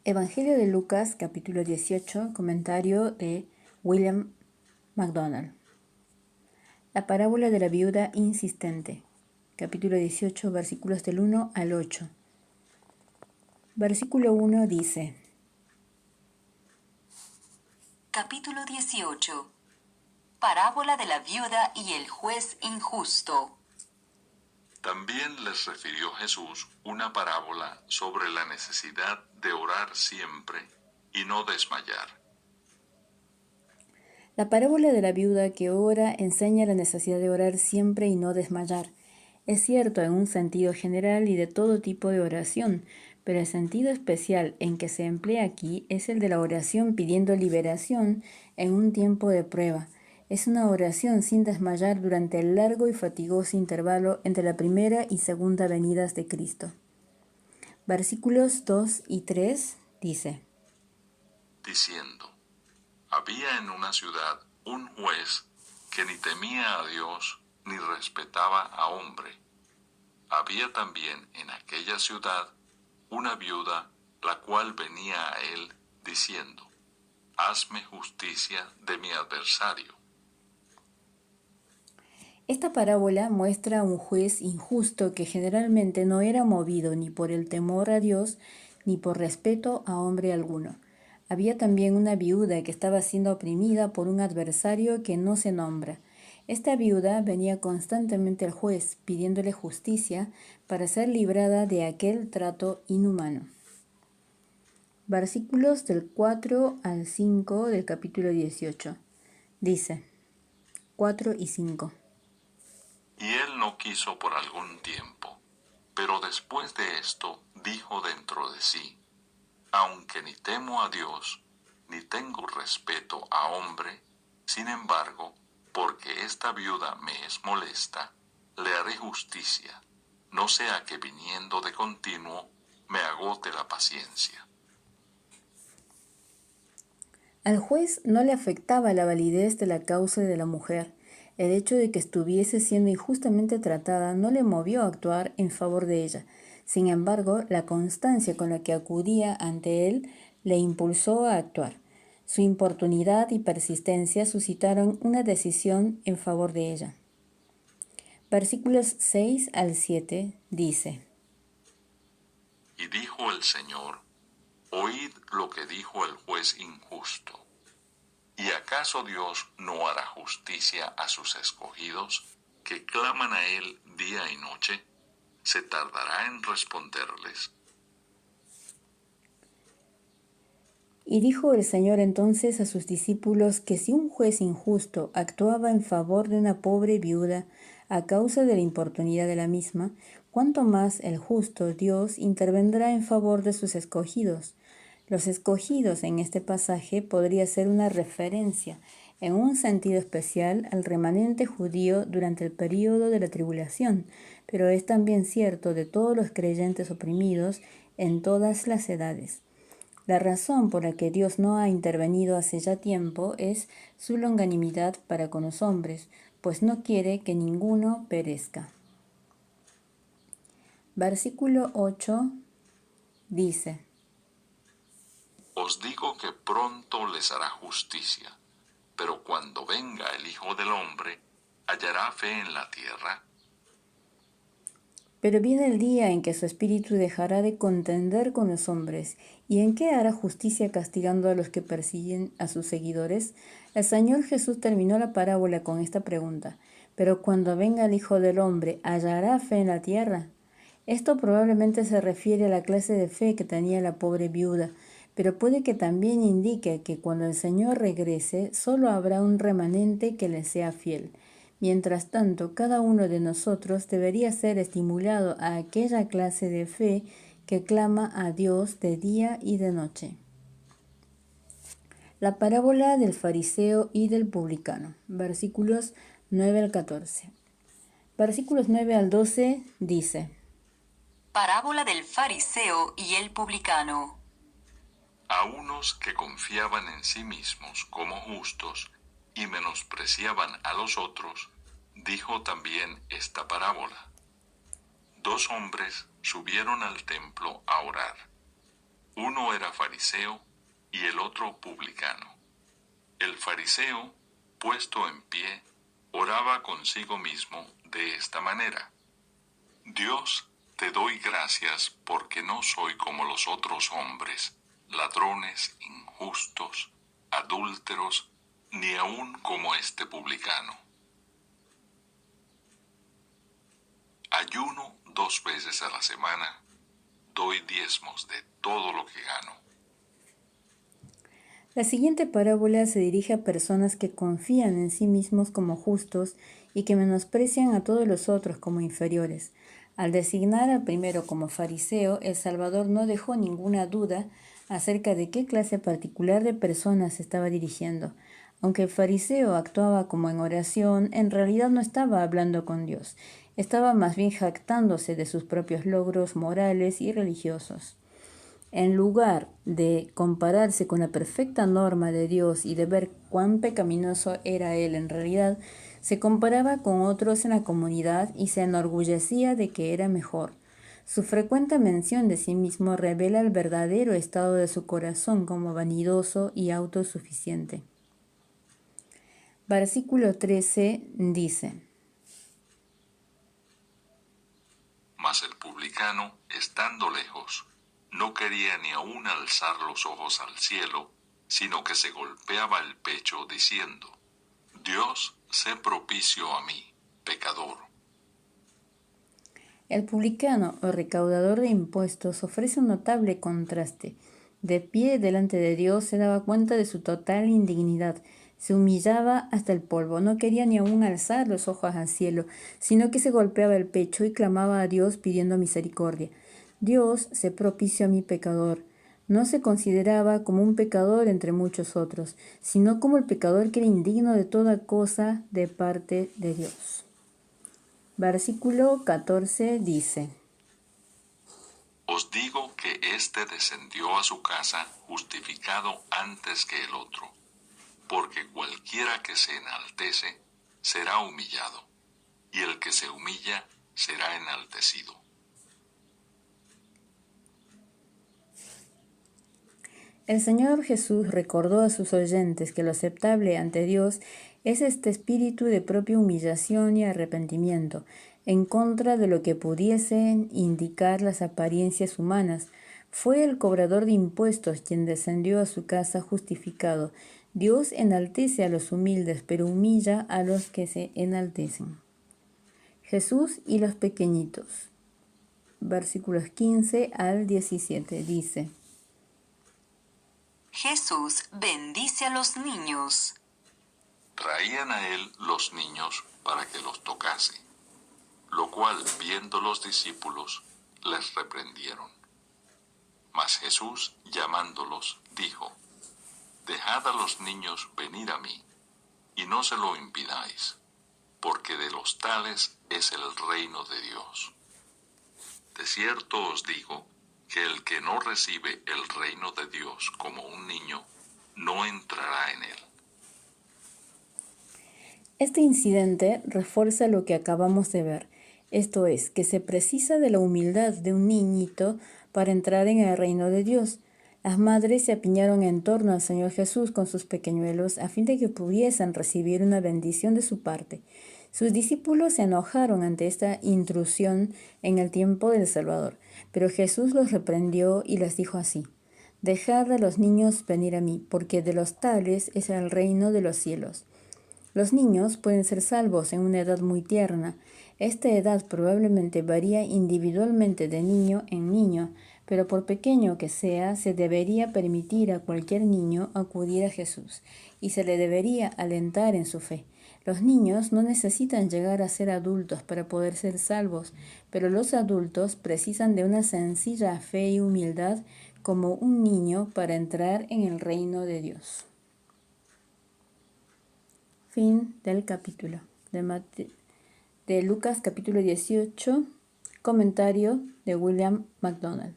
Evangelio de Lucas, capítulo 18, comentario de William MacDonald. La parábola de la viuda insistente, capítulo 18, versículos del 1 al 8. Versículo 1 dice: Capítulo 18. Parábola de la viuda y el juez injusto. También les refirió Jesús una parábola sobre la necesidad de orar siempre y no desmayar. La parábola de la viuda que ora enseña la necesidad de orar siempre y no desmayar. Es cierto en un sentido general y de todo tipo de oración, pero el sentido especial en que se emplea aquí es el de la oración pidiendo liberación en un tiempo de prueba. Es una oración sin desmayar durante el largo y fatigoso intervalo entre la primera y segunda venidas de Cristo. Versículos 2 y 3 dice: Diciendo, había en una ciudad un juez que ni temía a Dios ni respetaba a hombre. Había también en aquella ciudad una viuda, la cual venía a él diciendo, hazme justicia de mi adversario. Esta parábola muestra a un juez injusto que generalmente no era movido ni por el temor a Dios ni por respeto a hombre alguno. Había también una viuda que estaba siendo oprimida por un adversario que no se nombra. Esta viuda venía constantemente al juez pidiéndole justicia para ser librada de aquel trato inhumano. Versículos del 4 al 5 del capítulo 18. Dice 4 y 5. Y él no quiso por algún tiempo, pero después de esto dijo dentro de sí, aunque ni temo a Dios, ni tengo respeto a hombre, sin embargo, porque esta viuda me es molesta, le haré justicia, no sea que viniendo de continuo me agote la paciencia. Al juez no le afectaba la validez de la causa de la mujer. El hecho de que estuviese siendo injustamente tratada no le movió a actuar en favor de ella. Sin embargo, la constancia con la que acudía ante él le impulsó a actuar. Su importunidad y persistencia suscitaron una decisión en favor de ella. Versículos 6 al 7 dice: Y dijo el Señor, oíd lo que dijo el juez injusto. ¿Y acaso Dios no hará justicia a sus escogidos, que claman a Él día y noche? ¿Se tardará en responderles? Y dijo el Señor entonces a sus discípulos que si un juez injusto actuaba en favor de una pobre viuda a causa de la importunidad de la misma, cuánto más el justo Dios intervendrá en favor de sus escogidos. Los escogidos en este pasaje podría ser una referencia, en un sentido especial, al remanente judío durante el período de la tribulación, pero es también cierto de todos los creyentes oprimidos en todas las edades. La razón por la que Dios no ha intervenido hace ya tiempo es su longanimidad para con los hombres, pues no quiere que ninguno perezca. Versículo 8 dice: Os digo que pronto les hará justicia, pero cuando venga el Hijo del Hombre, ¿hallará fe en la tierra? Pero viene el día en que su espíritu dejará de contender con los hombres, ¿y en qué hará justicia castigando a los que persiguen a sus seguidores? El Señor Jesús terminó la parábola con esta pregunta: pero cuando venga el Hijo del Hombre, ¿hallará fe en la tierra? Esto probablemente se refiere a la clase de fe que tenía la pobre viuda, pero puede que también indique que cuando el Señor regrese, solo habrá un remanente que le sea fiel. Mientras tanto, cada uno de nosotros debería ser estimulado a aquella clase de fe que clama a Dios de día y de noche. La parábola del fariseo y del publicano, versículos 9 al 14. Versículos 9 al 12 dice: Parábola del fariseo y el publicano. A unos que confiaban en sí mismos como justos y menospreciaban a los otros, dijo también esta parábola. 2 hombres subieron al templo a orar. Uno era fariseo y el otro publicano. El fariseo, puesto en pie, oraba consigo mismo de esta manera: Dios, te doy gracias porque no soy como los otros hombres, ladrones, injustos, adúlteros, ni aun como este publicano. Ayuno 2 veces a la semana, doy diezmos de todo lo que gano. La siguiente parábola se dirige a personas que confían en sí mismos como justos y que menosprecian a todos los otros como inferiores. Al designar al primero como fariseo, el Salvador no dejó ninguna duda acerca de qué clase particular de personas se estaba dirigiendo. Aunque el fariseo actuaba como en oración, en realidad no estaba hablando con Dios. Estaba más bien jactándose de sus propios logros morales y religiosos. En lugar de compararse con la perfecta norma de Dios y de ver cuán pecaminoso era él en realidad, se comparaba con otros en la comunidad y se enorgullecía de que era mejor. Su frecuente mención de sí mismo revela el verdadero estado de su corazón como vanidoso y autosuficiente. Versículo 13 dice: Mas el publicano, estando lejos, no quería ni aun alzar los ojos al cielo, sino que se golpeaba el pecho diciendo: Dios, sé propicio a mí, pecador. El publicano o recaudador de impuestos ofrece un notable contraste. De pie delante de Dios se daba cuenta de su total indignidad. Se humillaba hasta el polvo, no quería ni aún alzar los ojos al cielo, sino que se golpeaba el pecho y clamaba a Dios pidiendo misericordia. Dios, sé propicio a mi pecador. No se consideraba como un pecador entre muchos otros, sino como el pecador que era indigno de toda cosa de parte de Dios. Versículo 14 dice: Os digo que éste descendió a su casa justificado antes que el otro, porque cualquiera que se enaltece será humillado, y el que se humilla será enaltecido. El Señor Jesús recordó a sus oyentes que lo aceptable ante Dios es este espíritu de propia humillación y arrepentimiento, en contra de lo que pudiesen indicar las apariencias humanas. Fue el cobrador de impuestos quien descendió a su casa justificado. Dios enaltece a los humildes, pero humilla a los que se enaltecen. Jesús y los pequeñitos. Versículos 15 al 17 dice: Jesús bendice a los niños. Traían a él los niños para que los tocase, lo cual, viendo los discípulos, les reprendieron. Mas Jesús, llamándolos, dijo: Dejad a los niños venir a mí, y no se lo impidáis, porque de los tales es el reino de Dios. De cierto os digo que el que no recibe el reino de Dios como un niño, no entrará en él. Este incidente refuerza lo que acabamos de ver, esto es, que se precisa de la humildad de un niñito para entrar en el reino de Dios. Las madres se apiñaron en torno al Señor Jesús con sus pequeñuelos a fin de que pudiesen recibir una bendición de su parte. Sus discípulos se enojaron ante esta intrusión en el tiempo del Salvador, pero Jesús los reprendió y les dijo así: Dejad a los niños venir a mí, porque de los tales es el reino de los cielos. Los niños pueden ser salvos en una edad muy tierna. Esta edad probablemente varía individualmente de niño en niño, pero por pequeño que sea, se debería permitir a cualquier niño acudir a Jesús y se le debería alentar en su fe. Los niños no necesitan llegar a ser adultos para poder ser salvos, pero los adultos precisan de una sencilla fe y humildad como un niño para entrar en el reino de Dios. Fin del capítulo de Lucas capítulo 18, comentario de William MacDonald.